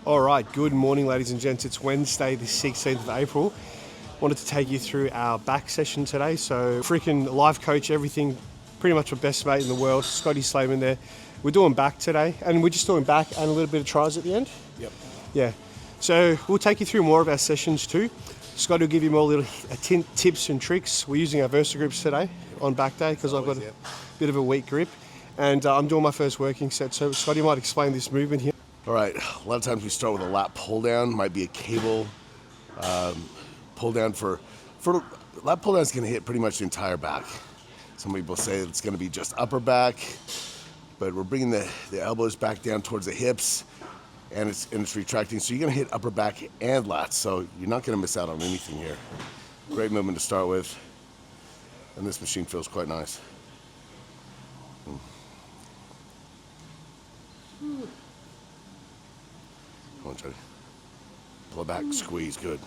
All right, good morning, ladies and gents. It's Wednesday, the 16th of April. Wanted to take you through our back session today. So, freaking life coach, everything, pretty much my best mate in the world, Scotty Slayman there. We're doing back today, and we're just doing back and a little bit of tries at the end. Yep. Yeah. So, we'll take you through more of our sessions too. Scotty will give you more little tips and tricks. We're using our Versa grips today on back day because I've got a bit of a weak grip. And I'm doing my first working set. So, Scotty might explain this movement here. All right, a lot of times we start with a lat pull down, might be a cable pull down for lat pull down is going to hit pretty much the entire back. Some people say it's going to be just upper back, but we're bringing the elbows back down towards the hips, and it's retracting. So you're going to hit upper back and lats, so you're not going to miss out on anything here. Great movement to start with, and this machine feels quite nice. Come on, Johnny. Pull it back, squeeze, good.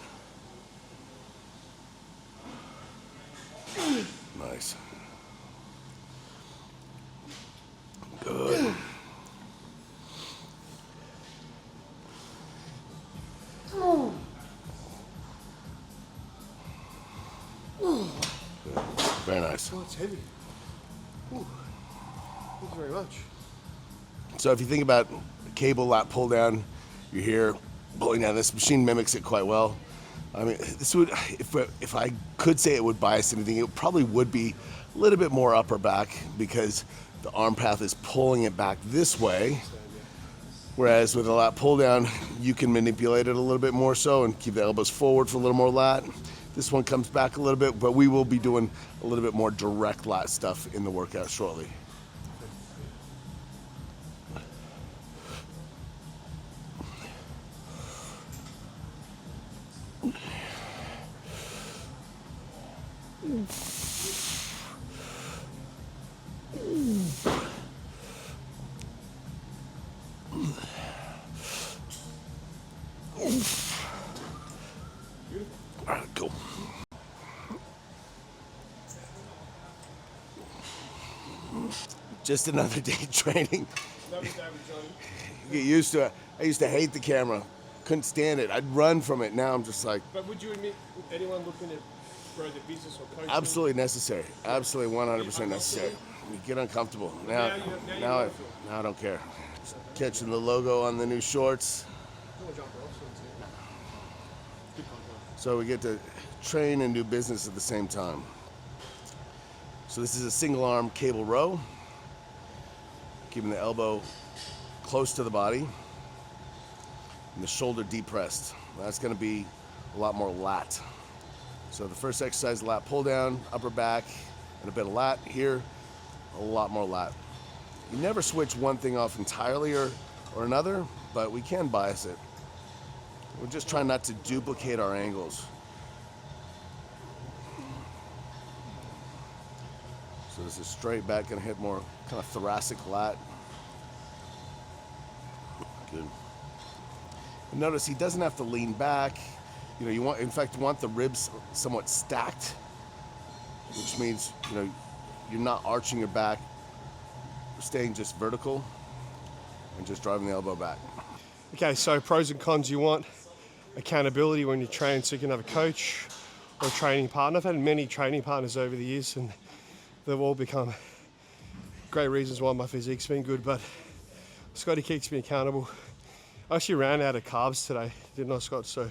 Nice. Good. Very nice. Oh, it's heavy. Ooh. Thank you very much. So if you think about cable lat pull down, you're here pulling down. This machine mimics it quite well. I mean, this would, if I could say it would bias anything, it probably would be a little bit more upper back because the arm path is pulling it back this way. Whereas with a lat pull down, you can manipulate it a little bit more so and keep the elbows forward for a little more lat. This one comes back a little bit, but we will be doing a little bit more direct lat stuff in the workout shortly. All right, cool. Just another day training. Get used to it. I used to hate the camera. Couldn't stand it. I'd run from it. Now I'm just like. But would you admit anyone looking at grow the business or coaching? Absolutely necessary. Absolutely 100% necessary. You get uncomfortable. Now I don't care. Catching the logo on the new shorts. So we get to train and do business at the same time. So this is a single arm cable row. Keeping the elbow close to the body and the shoulder depressed. That's going to be a lot more lat. So the first exercise, lat pull down, upper back, and a bit of lat. Here, a lot more lat. You never switch one thing off entirely or another, but we can bias it. We're just trying not to duplicate our angles. So this is straight back, gonna hit more kind of thoracic lat. Good. And notice he doesn't have to lean back. You know, you want, in fact, you want the ribs somewhat stacked, which means, you know, you're not arching your back, staying just vertical and just driving the elbow back. Okay, so pros and cons. You want accountability when you train, so you can have a coach or a training partner. I've had many training partners over the years, and they've all become great reasons why my physique's been good, but Scotty keeps me accountable. I actually ran out of carbs today, didn't I, Scott? So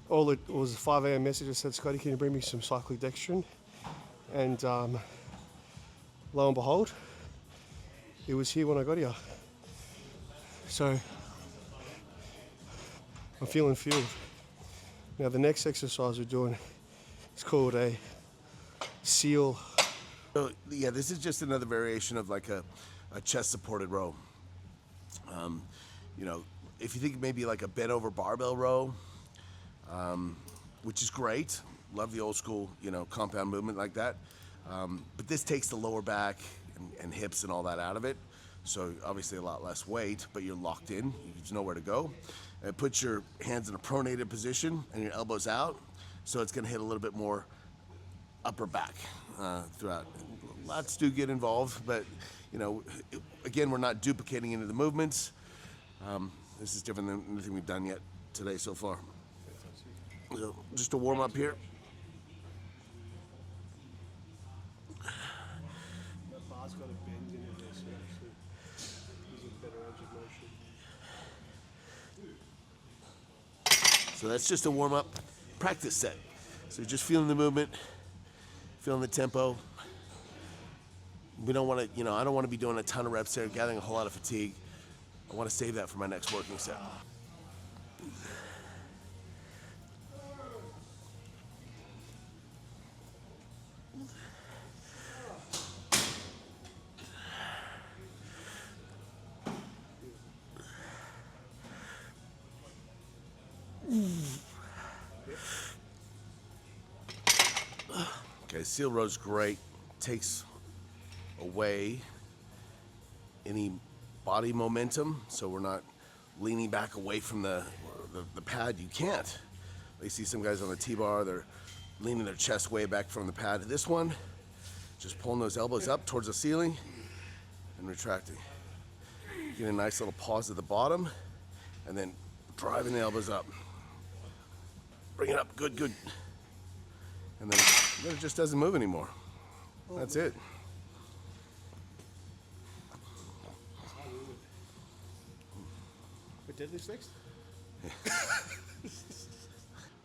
all it was a 5 a.m. message that said, Scotty, can you bring me some cyclodextrin? And lo and behold, it was here when I got here. So I'm feeling fueled. Now the next exercise we're doing is called a seal. So yeah, this is just another variation of like a chest supported row. You know, if you think maybe like a bent over barbell row, which is great. Love the old school, you know, compound movement like that. But this takes the lower back and hips and all that out of it. So obviously a lot less weight, but you're locked in. You just know where to go. And put your hands in a pronated position and your elbows out. So it's gonna hit a little bit more upper back throughout. Lots do get involved, but you know, again, we're not duplicating any of the movements. This is different than anything we've done yet today so far. So just to warm up here. That bar's got a bend in it there, so gives it a better range of motion. So that's just a warm up practice set. So you're just feeling the movement, feeling the tempo. We don't want to, I don't want to be doing a ton of reps there, gathering a whole lot of fatigue. I want to save that for my next working set. Okay, seal row's great. Takes away any body momentum, so we're not leaning back away from the pad. You can't. You see some guys on the T-bar, they're leaning their chest way back from the pad. This one, just pulling those elbows up towards the ceiling and retracting. Get a nice little pause at the bottom, and then driving the elbows up. Bring it up, good, good. And then it just doesn't move anymore. That's it. Deadlift's next?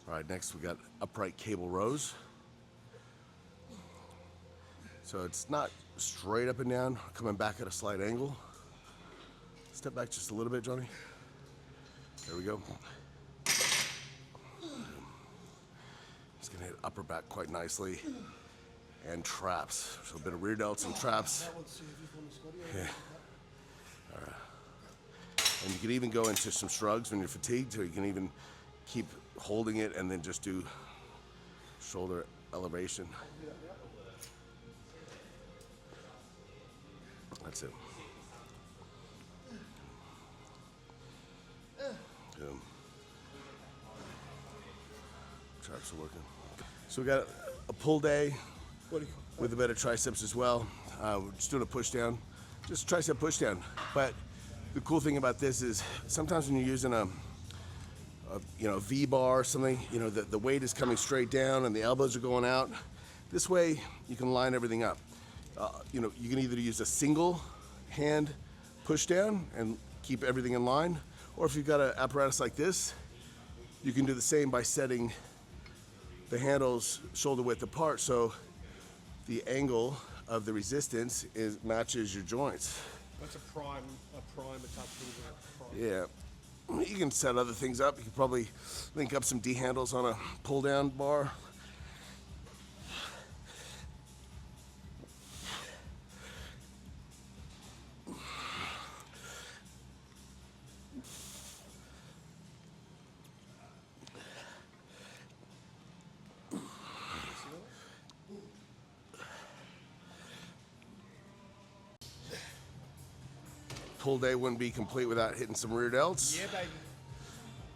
All right, next we got upright cable rows. So it's not straight up and down, coming back at a slight angle. Step back just a little bit, Johnny. There we go. It's gonna hit upper back quite nicely. And traps, so a bit of rear delts and traps. Yeah. All right. And you can even go into some shrugs when you're fatigued, so you can even keep holding it and then just do shoulder elevation. That's it. Traps are working. So we got a pull day with a bit of triceps as well. We're just doing a push down, just tricep push down. But the cool thing about this is sometimes when you're using a V-bar or something, the weight is coming straight down and the elbows are going out. This way you can line everything up. You can either use a single hand push down and keep everything in line, or if you've got an apparatus like this, you can do the same by setting the handles shoulder width apart so the angle of the resistance matches your joints. That's a prime type thing. Yeah. You can set other things up. You can probably link up some D handles on a pull down bar. Pull day wouldn't be complete without hitting some rear delts. Yeah, baby.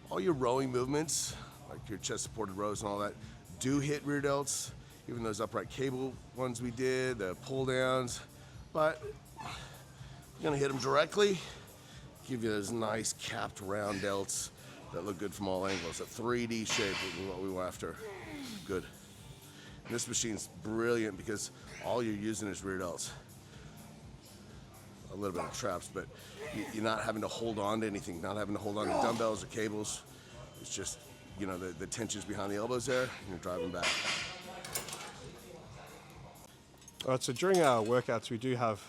All your rowing movements, like your chest supported rows and all that, do hit rear delts. Even those upright cable ones we did, the pull downs. But you're gonna hit them directly, give you those nice capped round delts that look good from all angles. A 3D shape is what we were after. Good. And this machine's brilliant because all you're using is rear delts. A little bit of traps, but you're not having to hold on to anything, not having to hold on to dumbbells or cables. It's just, the tension's behind the elbows there, and you're driving back. All right, so during our workouts, we do have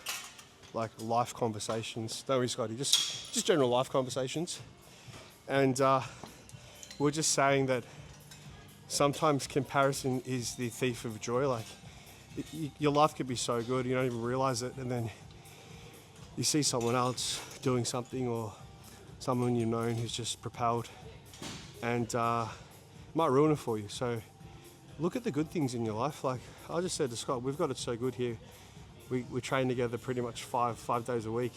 like life conversations. Don't we, Scotty? Just general life conversations. And we're just saying that sometimes comparison is the thief of joy. Like, your life could be so good, you don't even realize it, and then you see someone else doing something, or someone you've known who's just propelled, and it might ruin it for you. So look at the good things in your life. Like I just said to Scott, we've got it so good here. We train together pretty much five days a week.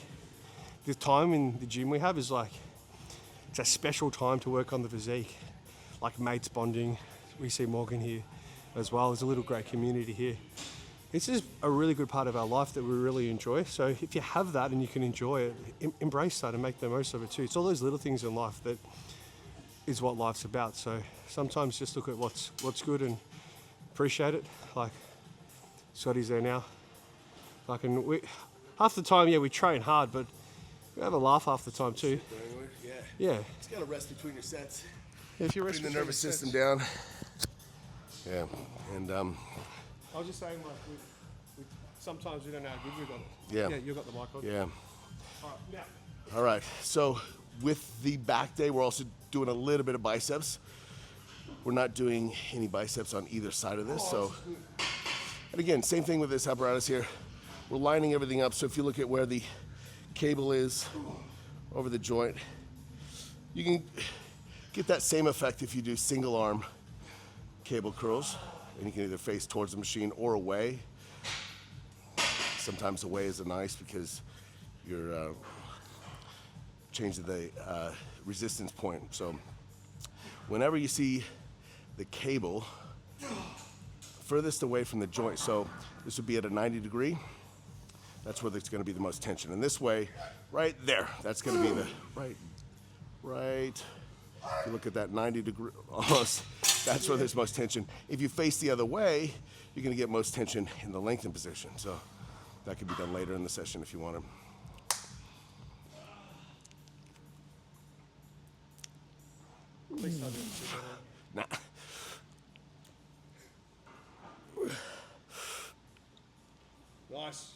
The time in the gym we have is like, it's a special time to work on the physique, like mates bonding. We see Morgan here as well. There's a little great community here. This is a really good part of our life that we really enjoy. So if you have that and you can enjoy it, embrace that and make the most of it too. It's all those little things in life that is what life's about. So sometimes just look at what's good and appreciate it. Like Scotty's there now. Like, and half the time, yeah, we train hard, but we have a laugh half the time too. Yeah. Just gotta rest between your sets. If you rest Bring the nervous between system sets. down. Yeah, and I was just saying, like, sometimes we don't know how good we got it. Yeah. Yeah, you got the mic on. yeah. All right, now. All right. So with the back day, we're also doing a little bit of biceps. We're not doing any biceps on either side of this. So, and again, same thing with this apparatus here. We're lining everything up. So if you look at where the cable is over the joint, you can get that same effect if you do single arm cable curls, and you can either face towards the machine or away. Sometimes away is nice because you're changing the resistance point. So whenever you see the cable furthest away from the joint, so this would be at a 90 degree, that's where there's going to be the most tension. And this way, right there, that's going to be the right. If you look at that 90 degree, almost, that's where there's most tension. If you face the other way, you're going to get most tension in the lengthened position. So that could be done later in the session if you want to. Nah. Nice.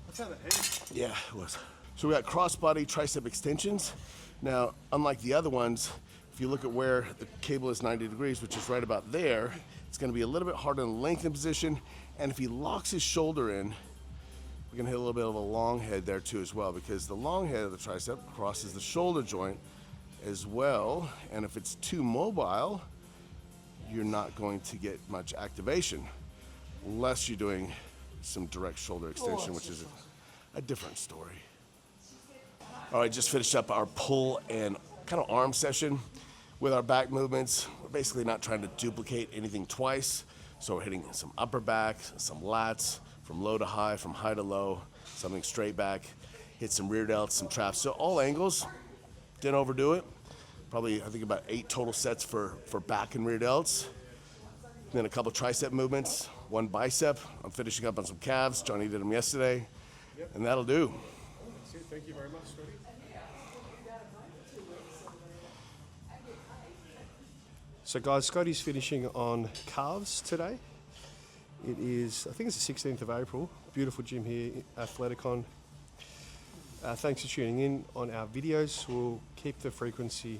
That's how the head. Yeah, it was. So we got crossbody tricep extensions. Now, unlike the other ones, if you look at where the cable is 90 degrees, which is right about there, it's going to be a little bit harder in the lengthened position. And if he locks his shoulder in, we're going to hit a little bit of a long head there too as well, because the long head of the tricep crosses the shoulder joint as well. And if it's too mobile, you're not going to get much activation unless you're doing some direct shoulder extension, which is a different story. All right, just finished up our pull and kind of arm session with our back movements. We're basically not trying to duplicate anything twice. So we're hitting some upper back, some lats, from low to high, from high to low, something straight back, hit some rear delts, some traps. So all angles, didn't overdo it. Probably, I think about 8 total sets for back and rear delts. And then a couple tricep movements, 1 bicep. I'm finishing up on some calves. Johnny did them yesterday. Yep. And that'll do. That's it. Thank you very much, Scotty. So guys, Scotty's finishing on calves today. It is, I think it's the 16th of April. Beautiful gym here, Athleticon. Thanks for tuning in on our videos. We'll keep the frequency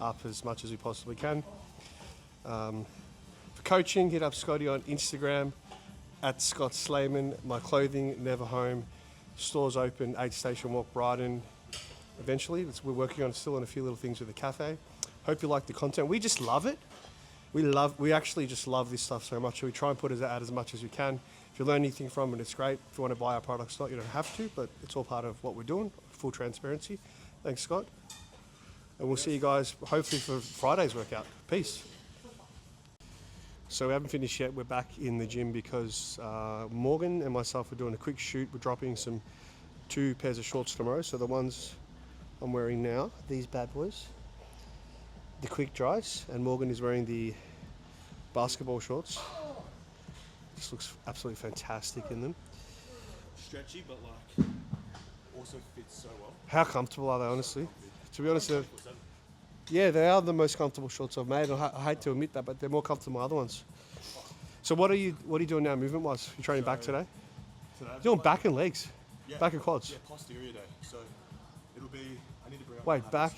up as much as we possibly can. For coaching, hit up Scotty on Instagram at Scott Slayman. My clothing, Neverhome. Stores open, 8 Station Walk, Brighton. Eventually, we're working on still on a few little things with the cafe. Hope you like the content. We just love it. We actually just love this stuff so much. So we try and put it out as much as we can. If you learn anything from it, it's great. If you want to buy our products, you don't have to, but it's all part of what we're doing. Full transparency. Thanks, Scott. And we'll see you guys hopefully for Friday's workout. Peace. So we haven't finished yet. We're back in the gym because Morgan and myself are doing a quick shoot. We're dropping 2 pairs of shorts tomorrow. So the ones I'm wearing now, these bad boys, the quick dries, and Morgan is wearing the basketball shorts. This looks absolutely fantastic in them. Stretchy, but like also fits so well. How comfortable are they, honestly? To be honest, yeah, they are the most comfortable shorts I've made. I hate to admit that, but they're more comfortable than other ones. So what are you doing now, movement-wise? You training back today? You're doing back and legs, back and quads. Yeah, posterior day. So it'll be. I need to bring up. Wait, back.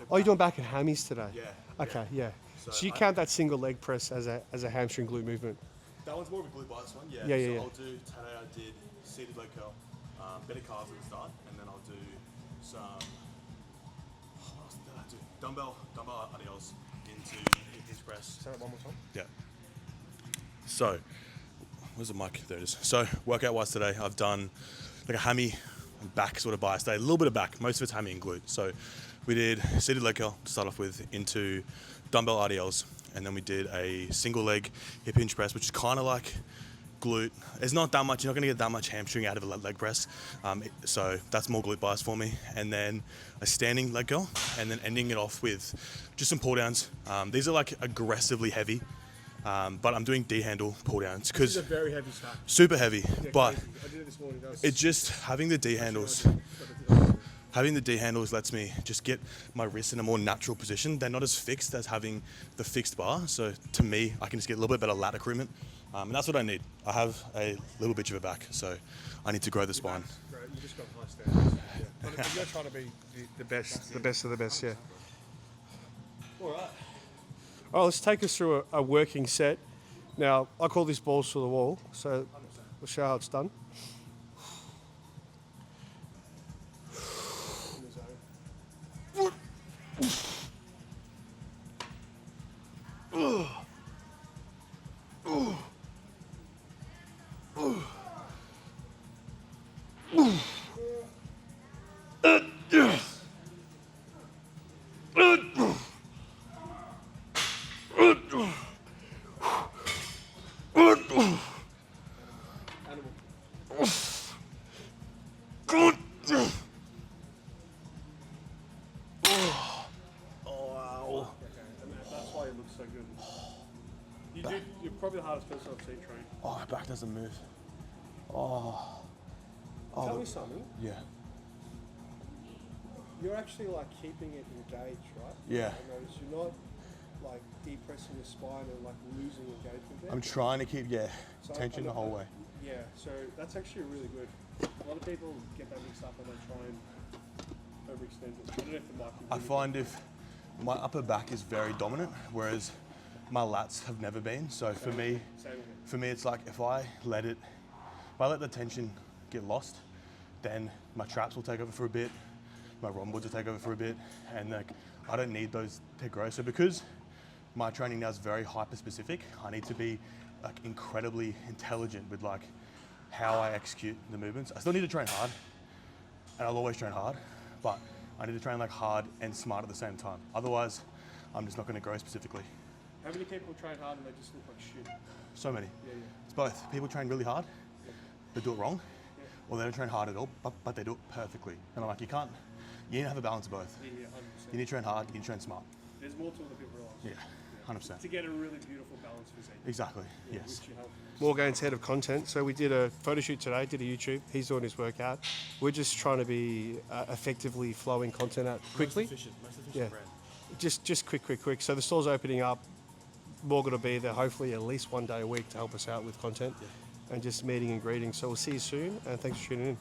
Oh, you're doing back and hammies today? Yeah. Okay, yeah. So you I- count that single leg press as a hamstring glute movement? That one's more of a glute biceps one. Yeah. Yeah, yeah, So yeah. I'll do today. I did seated leg curl, better calves at the start, and then I'll do some. What else did I do? Dumbbell RDLs into hip press. Say that one more time. Yeah. So, where's the mic? There it is. So, workout wise today, I've done like a hammy and back sort of bias day. A little bit of back, most of it's hammy and glute. So, We did seated leg curl to start off with into dumbbell RDLs, and then we did a single leg hip hinge press, which is kind of like glute. It's not that much. You're not going to get that much hamstring out of a leg press, so that's more glute bias for me. And then a standing leg curl, and then ending it off with just some pull downs. These are like aggressively heavy, but I'm doing D-handle pull downs because It's a very heavy stack. super heavy. But Crazy. I did it this morning. it's just having the D-handles. Having the D-handles lets me just get my wrists in a more natural position. They're not as fixed as having the fixed bar. So to me, I can just get a little bit better lat accruement. And that's what I need. I have a little bitch of a back, so I need to grow the spine. Right, you just got high standards. Yeah. But you're trying to be the best of the best, yeah. All right. All right, let's take us through a working set. Now, I call this balls to the wall, so we'll show how it's done. That's why it looks so good. You're probably the hardest person I've seen train. Oh, my back doesn't move. Tell me something. Yeah. You're actually like keeping it engaged, right? Yeah. I notice you're not like depressing your spine and like losing engagement there. I'm trying to keep, So tension the whole way. Yeah, so that's actually really good. A lot of people get that mixed up and they try and overextend it. I don't know if the mic can I hear me. find if my upper back is very dominant, whereas my lats have never been. So for me, Same here. it's like if I let the tension get lost, then my traps will take over for a bit, my rhomboids will take over for a bit, and like I don't need those to grow. So because my training now is very hyper specific, I need to be like incredibly intelligent with like how I execute the movements. I still need to train hard, and I'll always train hard, but I need to train like hard and smart at the same time. Otherwise, I'm just not going to grow specifically. How many people train hard and they just look like shit? So many. Yeah, yeah. It's both. People train really hard, but do it wrong, or they don't train hard at all, but they do it perfectly. And I'm like, you need to have a balance of both. Yeah, 100%. You need to train hard, you need to train smart. There's more to it than people realise. Yeah, 100%. To get a really beautiful balanced physique. Exactly, yes. Which you have. Morgane's head of content. So we did a photo shoot today, did a YouTube. He's doing his workout. We're just trying to be effectively flowing content out quickly. Most efficient Yeah. brand. Just quick. So the store's opening up. Morgan will be there hopefully at least one day a week to help us out with content and just meeting and greeting. So we'll see you soon, and thanks for tuning in.